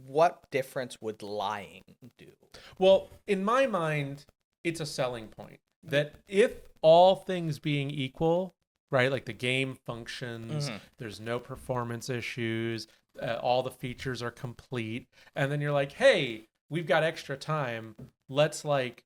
what difference would lying do? Well, in my mind, it's a selling point that if all things being equal, right, like the game functions, there's no performance issues, all the features are complete, and then you're like, hey, we've got extra time, let's like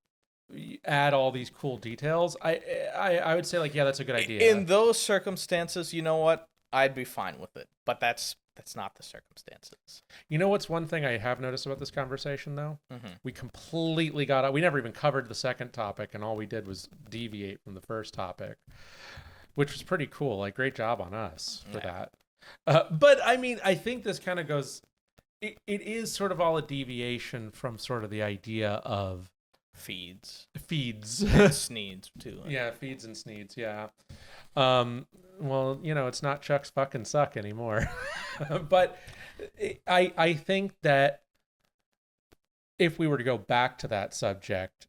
add all these cool details. I would say like, yeah, that's a good idea. In those circumstances, you know what? I'd be fine with it. But that's not the circumstances. You know what's one thing I have noticed about this conversation, though? We completely got out. We never even covered the second topic, and all we did was deviate from the first topic, which was pretty cool. Like, great job on us for that. But, I mean, I think this kind of goes... It is sort of all a deviation from sort of the idea of... Feeds. And Sneeds, too. Yeah, feeds and sneeds, yeah. Well, it's not Chuck's fucking suck anymore. But I think that if we were to go back to that subject,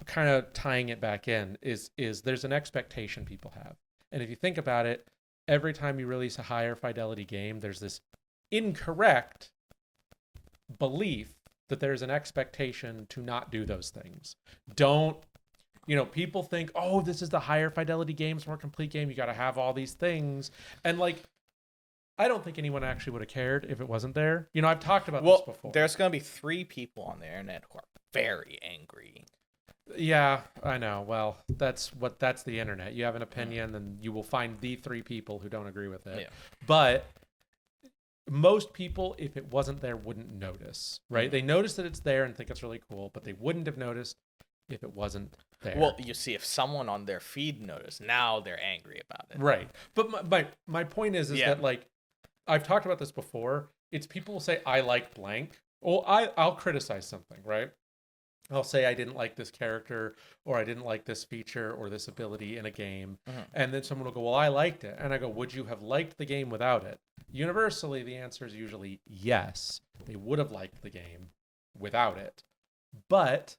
kind of tying it back in is there's an expectation people have. And if you think about it, every time you release a higher fidelity game, there's this incorrect belief that there's an expectation to not do those things. People think, oh, this is the higher fidelity game, it's more complete game, you got to have all these things. And like, I don't think anyone actually would have cared if it wasn't there. I've talked about this before. There's going to be 3 people on the internet who are very angry. Yeah, I know. Well, that's the internet. You have an opinion and you will find the 3 people who don't agree with it. Yeah. But most people, if it wasn't there, wouldn't notice, right? They notice that it's there and think it's really cool, but they wouldn't have noticed if it wasn't there. Well, you see, if someone on their feed noticed, now they're angry about it. Right. But my point is that, like, I've talked about this before. It's people will say, I like blank. Well, I'll criticize something, right? I'll say I didn't like this character, or I didn't like this feature or this ability in a game. And then someone will go, well, I liked it. And I go, would you have liked the game without it? Universally, the answer is usually yes. They would have liked the game without it. But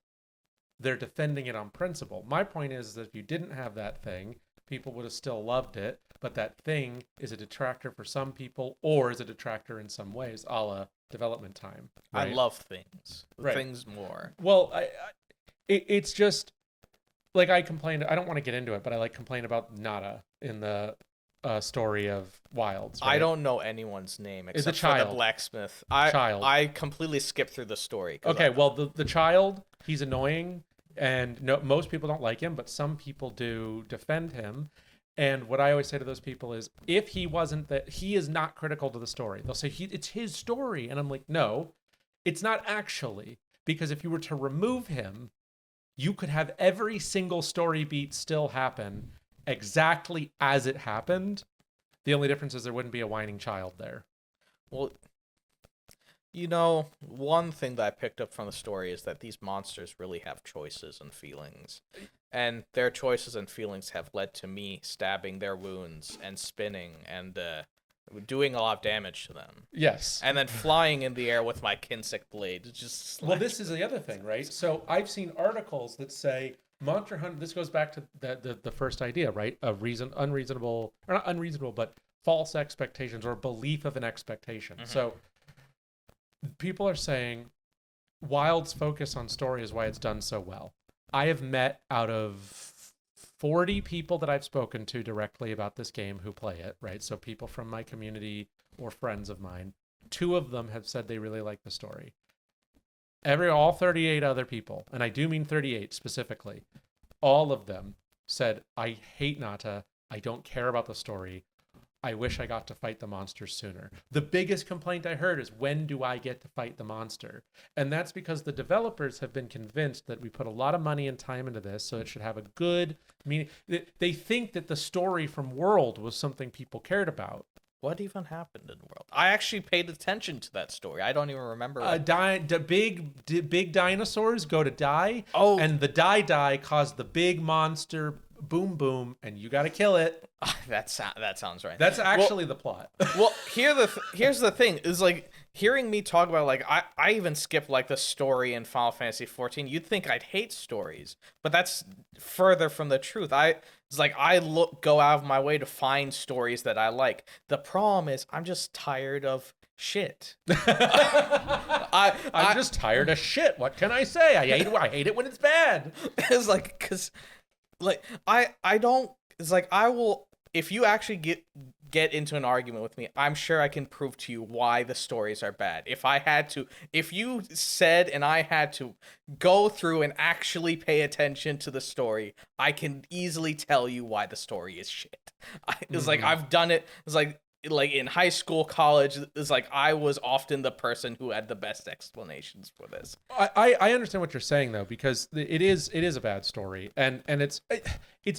they're defending it on principle. My point is that if you didn't have that thing, people would have still loved it. But that thing is a detractor for some people, or is a detractor in some ways, a la development time. Right? I love things. Right. Things more. Well, it's just like I complained. I don't want to get into it, but I complain about Nada in the story of Wilds. Right? I don't know anyone's name except for the blacksmith. I completely skipped through the story. Okay, well, the child, he's annoying, and most people don't like him, but some people do defend him. And what I always say to those people is, if he wasn't that, he is not critical to the story. They'll say it's his story, and I'm like, no, it's not actually, because if you were to remove him, you could have every single story beat still happen exactly as it happened. The only difference is there wouldn't be a whining child there. Well, one thing that I picked up from the story is that these monsters really have choices and feelings. And their choices and feelings have led to me stabbing their wounds and spinning and doing a lot of damage to them. Yes. And then flying in the air with my Kinsect blade. Well, this is the other thing, right? So I've seen articles that say Monster Hunter, this goes back to the first idea, right? Of unreasonable, or not unreasonable, but false expectations or belief of an expectation. So people are saying Wild's focus on story is why it's done so well. I have met out of 40 people that I've spoken to directly about this game who play it, right? So people from my community or friends of mine, 2 of them have said they really like the story. All 38 other people, and I do mean 38 specifically, all of them said, I hate Nata. I don't care about the story. I wish I got to fight the monsters sooner. The biggest complaint I heard is, when do I get to fight the monster? And that's because the developers have been convinced that we put a lot of money and time into this, so it should have a good meaning. They think that the story from World was something people cared about. What even happened in World? I actually paid attention to that story. I don't even remember. Big dinosaurs go to die. Oh, and the die caused the big monster boom, and you got to kill it. That sounds right. That's actually the plot. Well, here's the thing is, like, hearing me talk about, like, I even skipped like the story in Final Fantasy 14. You'd think I'd hate stories, but that's further from the truth. It's like I go out of my way to find stories that I like. The problem is I'm just tired of shit. I'm just tired of shit. What can I say? I hate it when it's bad. It's like, because like I don't. It's like, I will, if you actually get into an argument with me, I'm sure I can prove to you why the stories are bad. If you said and I had to go through and actually pay attention to the story, I can easily tell you why the story is shit. It's like, I've done it. It's like in high school, college, it's like I was often the person who had the best explanations for this. I understand what you're saying, though, because it is a bad story, and it's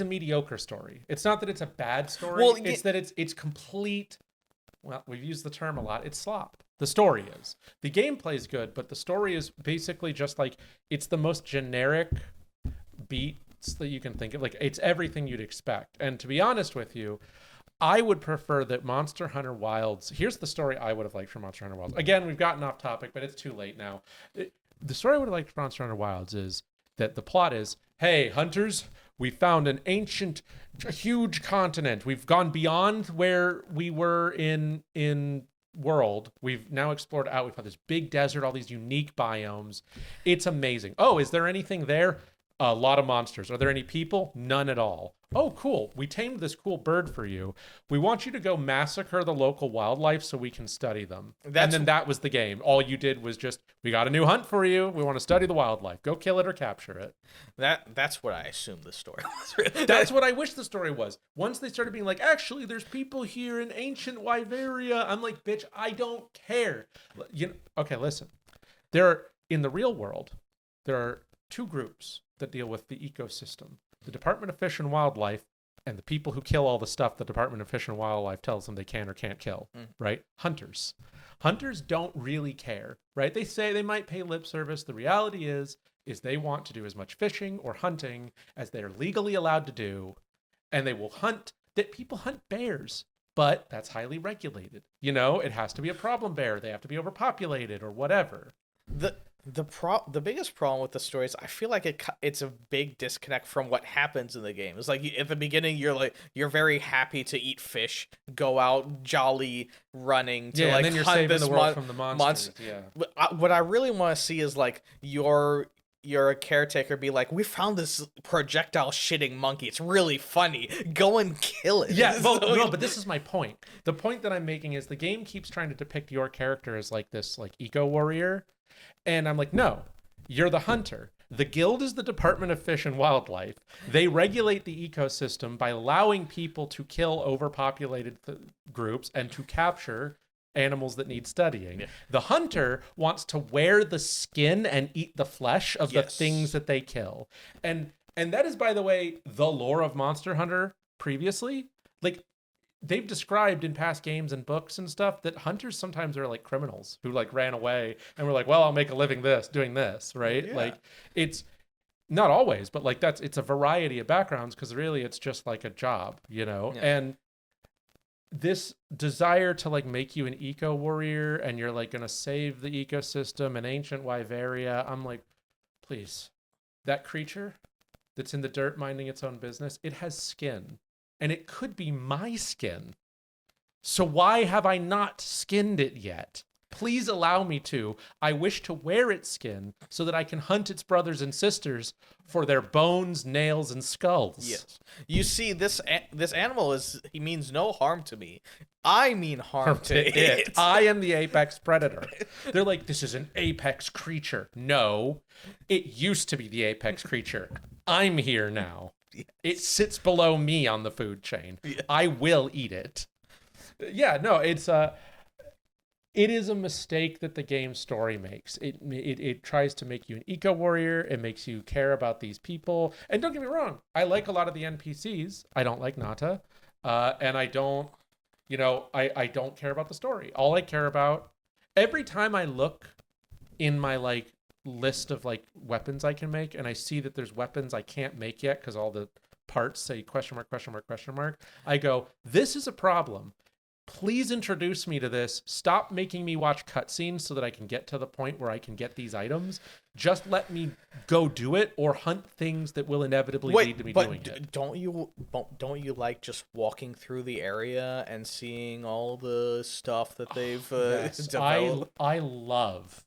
a mediocre story. It's not that it's a bad story. Well, it's that it's complete. Well, we've used the term a lot. It's slop. The story is. The gameplay is good, but the story is basically just like, it's the most generic beats that you can think of. Like, it's everything you'd expect. And to be honest with you, I would prefer that Monster Hunter Wilds. Here's the story I would have liked for Monster Hunter Wilds. Again, we've gotten off topic, but it's too late now. The story I would have liked for Monster Hunter Wilds is that the plot is, hey, hunters, we found an ancient, huge continent. We've gone beyond where we were in World. We've now explored out. We found this big desert, all these unique biomes. It's amazing. Oh, is there anything there? A lot of monsters. Are there any people? None at all. Oh, cool. We tamed this cool bird for you. We want you to go massacre the local wildlife so we can study them. And then that was the game. All you did was just, we got a new hunt for you. We want to study the wildlife. Go kill it or capture it. That's what I assumed the story was. That's what I wish the story was. Once they started being like, actually, there's people here in ancient Wyveria. I'm like, bitch, I don't care. Okay, listen. In the real world, there are 2 groups that deal with the ecosystem: the Department of Fish and Wildlife and the people who kill all the stuff the Department of Fish and Wildlife tells them they can or can't kill, right? Hunters don't really care, right? They say they might pay lip service. The reality is they want to do as much fishing or hunting as they're legally allowed to do, and they will hunt. That people hunt bears, but that's highly regulated. It has to be a problem bear. They have to be overpopulated or whatever. The biggest problem with the story is I feel like it's a big disconnect from what happens in the game. It's like, at the beginning, you're very happy to eat fish, go out jolly running to and then you're hunt saving this the world from the monsters. Yeah. But what I really want to see is like you're a caretaker be like, we found this projectile shitting monkey. It's really funny. Go and kill it. Yeah, no, but this is my point. The point that I'm making is the game keeps trying to depict your character as like this like eco warrior. And I'm like, no, you're the hunter. The guild is the Department of Fish and Wildlife. They regulate the ecosystem by allowing people to kill overpopulated groups and to capture animals that need studying. Yeah. The hunter wants to wear the skin and eat the flesh of the things that they kill. And that is, by the way, the lore of Monster Hunter previously. Like, they've described in past games and books and stuff that hunters sometimes are like criminals who like ran away and were like, well, I'll make a living doing this, right? Yeah. Like, it's not always, but like it's a variety of backgrounds, because really it's just like a job, Yeah. And this desire to like make you an eco warrior and you're like gonna save the ecosystem and ancient Wyveria. I'm like, please, that creature that's in the dirt minding its own business, it has skin, and it could be my skin. So why have I not skinned it yet? Please allow me to. I wish to wear its skin so that I can hunt its brothers and sisters for their bones, nails, and skulls. Yes. You see, this animal he means no harm to me. I mean harm to it. I am the apex predator. They're like, this is an apex creature. No, it used to be the apex creature. I'm here now. Yes. It sits below me on the food chain. Yes. I will eat it. Yeah, no, it is a mistake that the game story makes. It tries to make you an eco warrior. It makes you care about these people. And don't get me wrong, I like a lot of the NPCs. I don't like Nata, and I don't, I don't care about the story. All I care about, every time I look in my like list of like weapons I can make, and I see that there's weapons I can't make yet because all the parts say question mark, question mark, question mark. I go, this is a problem. Please introduce me to this. Stop making me watch cutscenes so that I can get to the point where I can get these items. Just let me go do it or hunt things that will inevitably lead to me doing it. Don't you like just walking through the area and seeing all the stuff that they've developed? I love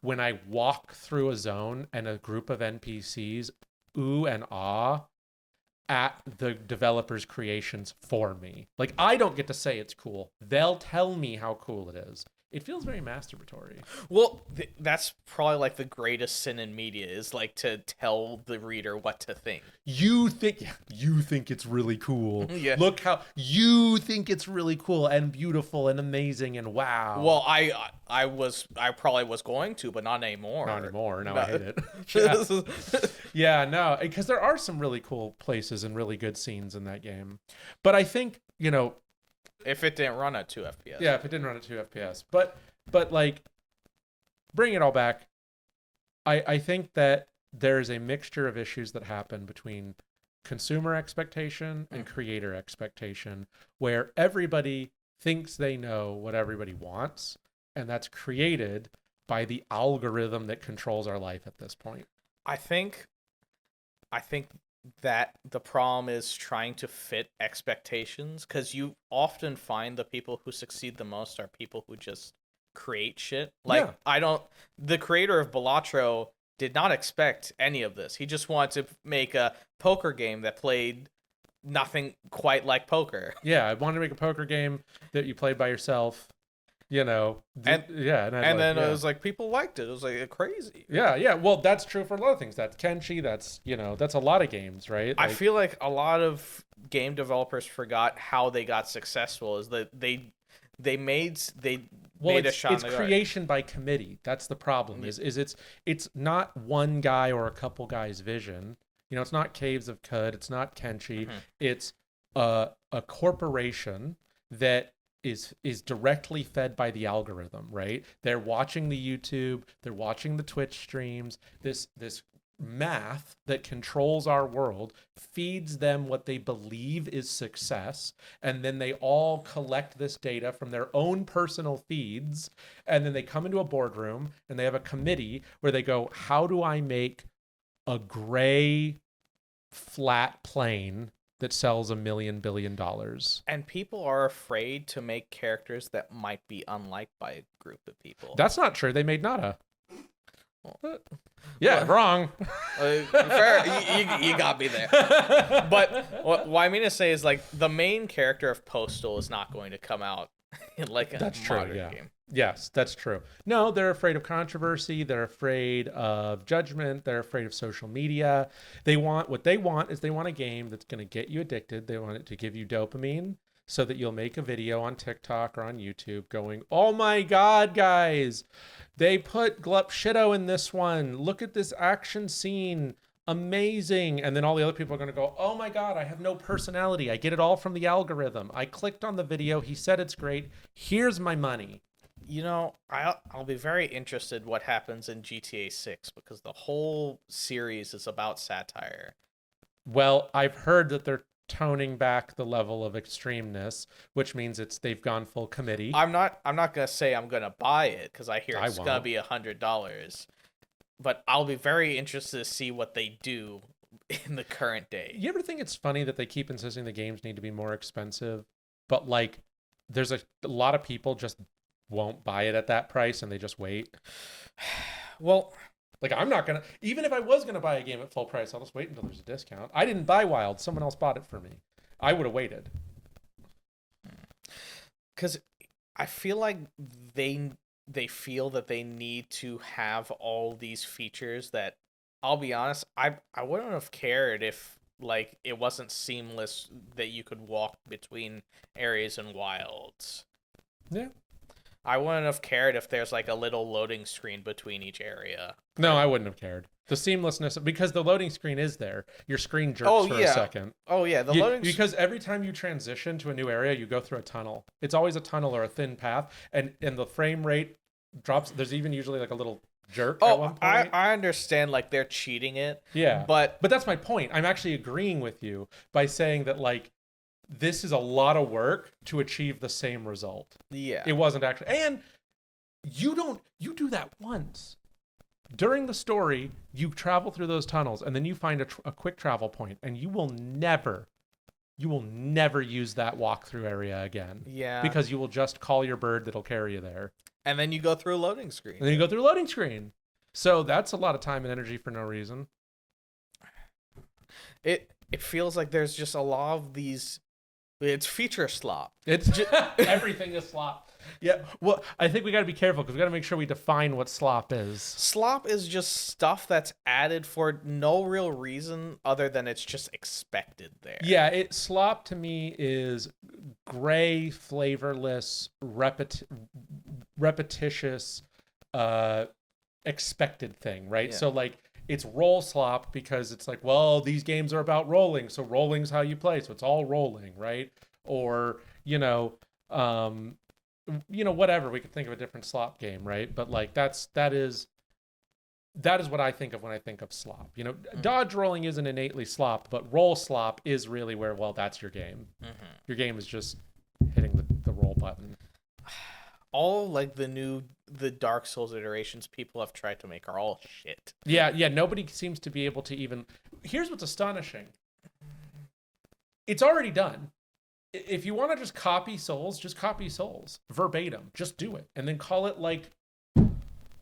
when I walk through a zone and a group of NPCs ooh and ah at the developer's creations for me. Like, I don't get to say it's cool. They'll tell me how cool it is. It feels very masturbatory. Well, that's probably like the greatest sin in media, is like to tell the reader what to think. You think it's really cool. Yeah. Look how you think it's really cool and beautiful and amazing and wow. Well, I probably was going to, but not anymore. Not anymore. Now I hate it. Yeah, no, because there are some really cool places and really good scenes in that game. But I think, if it didn't run at 2 FPS. Yeah, if it didn't run at 2 FPS. But like, bring it all back. I think that there's a mixture of issues that happen between consumer expectation and creator expectation, where everybody thinks they know what everybody wants, and that's created by the algorithm that controls our life at this point. I think that the problem is trying to fit expectations, because you often find the people who succeed the most are people who just create shit. Like, yeah. The creator of Balatro did not expect any of this. He just wanted to make a poker game that played nothing quite like poker. Yeah, I wanted to make a poker game that you played by yourself. And then it was like people liked it. It was like crazy. Yeah. Well, that's true for a lot of things. That's Kenshi. That's that's a lot of games, right? I feel like a lot of game developers forgot how they got successful. Is that they made a shot. It's creation by committee. That's the problem. It's not one guy or a couple guys' vision. It's not Caves of Cud. It's not Kenshi. Mm-hmm. It's a corporation that is directly fed by the algorithm, right? They're watching the YouTube, they're watching the Twitch streams. This math that controls our world feeds them what they believe is success, and then they all collect this data from their own personal feeds, and then they come into a boardroom and they have a committee where they go, how do I make a gray flat plane that sells $1 billion? And people are afraid to make characters that might be unliked by a group of people. That's not true. They made Nada. Yeah, wrong. Fair. You got me there. But what I mean to say is, like, the main character of Postal is not going to come out in like a modern game. Yes, that's true. No, they're afraid of controversy. They're afraid of judgment. They're afraid of social media. What they want is a game that's going to get you addicted. They want it to give you dopamine so that you'll make a video on TikTok or on YouTube going, oh my God, guys, they put Glup Shido in this one. Look at this action scene. Amazing. And then all the other people are going to go, oh my God, I have no personality. I get it all from the algorithm. I clicked on the video. He said it's great. Here's my money. I'll be very interested what happens in GTA 6, because the whole series is about satire. Well, I've heard that they're toning back the level of extremeness, which means they've gone full committee. I'm not gonna say I'm gonna buy it because I hear it's gonna be $100, but I'll be very interested to see what they do in the current day. You ever think it's funny that they keep insisting the games need to be more expensive, but like there's a lot of people just won't buy it at that price and they just wait? Well, like I'm not gonna, even if I was gonna buy a game at full price, I'll just wait until there's a discount. I didn't buy Wild, someone else bought it for me. I would have waited. Because I feel like they feel that they need to have all these features that, I'll be honest, I wouldn't have cared if like it wasn't seamless that you could walk between areas and Wilds. Yeah. I wouldn't have cared if there's like a little loading screen between each area. No, I wouldn't have cared. The seamlessness, because the loading screen is there. Your screen jerks for a second. Oh, yeah. Because every time you transition to a new area, you go through a tunnel. It's always a tunnel or a thin path, and the frame rate drops. There's even usually like a little jerk at one point. I understand, like, they're cheating it. Yeah. But that's my point. I'm actually agreeing with you by saying that, like, this is a lot of work to achieve the same result. Yeah. It wasn't actually. And you do that once. During the story, you travel through those tunnels and then you find a quick travel point, and you will never use that walkthrough area again. Yeah. Because you will just call your bird that'll carry you there. And then you go through a loading screen. And then you go through a loading screen. So that's a lot of time and energy for no reason. It feels like there's just a lot of these. It's feature slop. It's just, everything is slop. Yeah. Well, I think we got to be careful because we got to make sure we define what slop is. Slop is just stuff that's added for no real reason other than it's just expected there. Yeah, slop to me is gray, flavorless, repetitious, expected thing, right? Yeah. So like it's roll slop because it's like, well, these games are about rolling, so rolling's how you play, so it's all rolling, right? Or whatever, we could think of a different slop game, right? But like that is what I think of when I think of slop. Dodge rolling isn't innately slop, but roll slop is really where, well, that's your game. Mm-hmm. Your game is just hitting the roll button. All like the Dark Souls iterations people have tried to make are all shit. Yeah, nobody seems to be able to even. Here's what's astonishing. It's already done. If you want to just copy Souls, just copy Souls verbatim. Just do it, and then call it like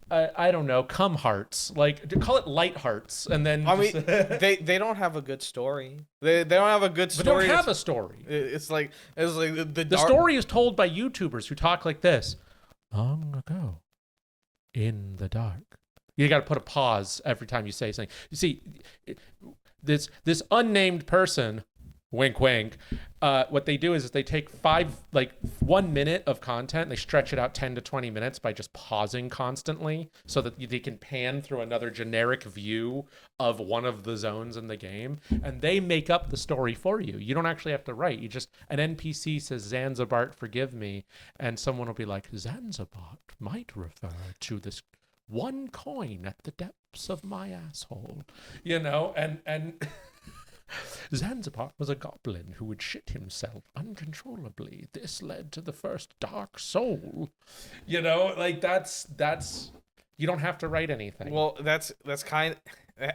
I don't know, cum hearts. Like call it light hearts, and then I mean they don't have a good story. They don't have a good story. They don't have a story. It's like the story is told by YouTubers who talk like this. Long ago, in the dark. You got to put a pause every time you say something. You see, this unnamed person, wink, wink. What they do is they take 1 minute of content, and they stretch it out 10 to 20 minutes by just pausing constantly, so that they can pan through another generic view of one of the zones in the game, and they make up the story for you. You don't actually have to write. An NPC says Zanzibar, forgive me, and someone will be like, Zanzibar might refer to this one coin at the depths of my asshole, and Zanzibar was a goblin who would shit himself uncontrollably. This led to the first Dark Soul. That's you don't have to write anything. Well, that's kind of,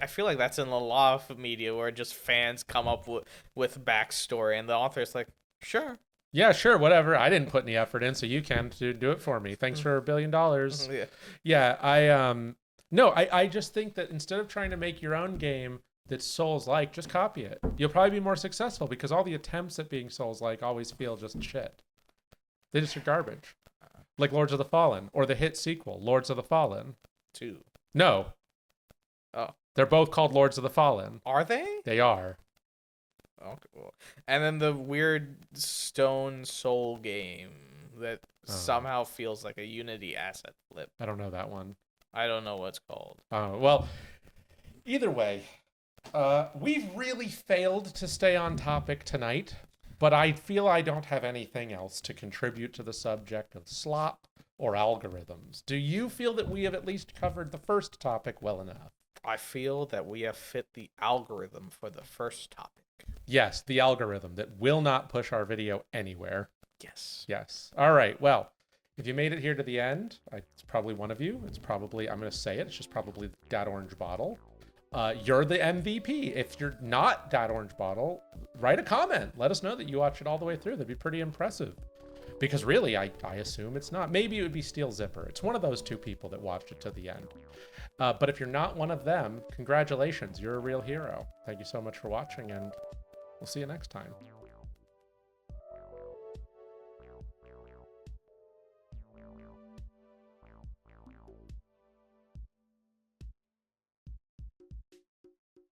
I feel like that's in a lot of media where just fans come up with backstory and the author's like, sure. Yeah, sure, whatever. I didn't put any effort in, so you can do it for me. Thanks for $1 billion. Yeah. I just think that instead of trying to make your own game that's Souls-like, just copy it. You'll probably be more successful because all the attempts at being Souls-like always feel just shit. They just are garbage. Like Lords of the Fallen, or the hit sequel, Lords of the Fallen 2. No. Oh. They're both called Lords of the Fallen. Are they? They are. Okay, cool. And then the weird Stone Soul game that somehow feels like a Unity asset flip. I don't know that one. I don't know what it's called. Well, either way, we've really failed to stay on topic tonight, but I feel I don't have anything else to contribute to the subject of slop or algorithms. Do you feel that we have at least covered the first topic well enough? I feel that we have fit the algorithm for the first topic. Yes, the algorithm that will not push our video anywhere. Yes. Yes. All right. Well, if you made it here to the end, it's probably one of you. It's probably, I'm going to say it, it's just probably that orange bottle. You're the MVP. If you're not that orange bottle, write a comment. Let us know that you watched it all the way through. That'd be pretty impressive. Because really, I assume it's not. Maybe it would be Steel Zipper. It's one of those two people that watched it to the end. But if you're not one of them, congratulations. You're a real hero. Thank you so much for watching, and we'll see you next time.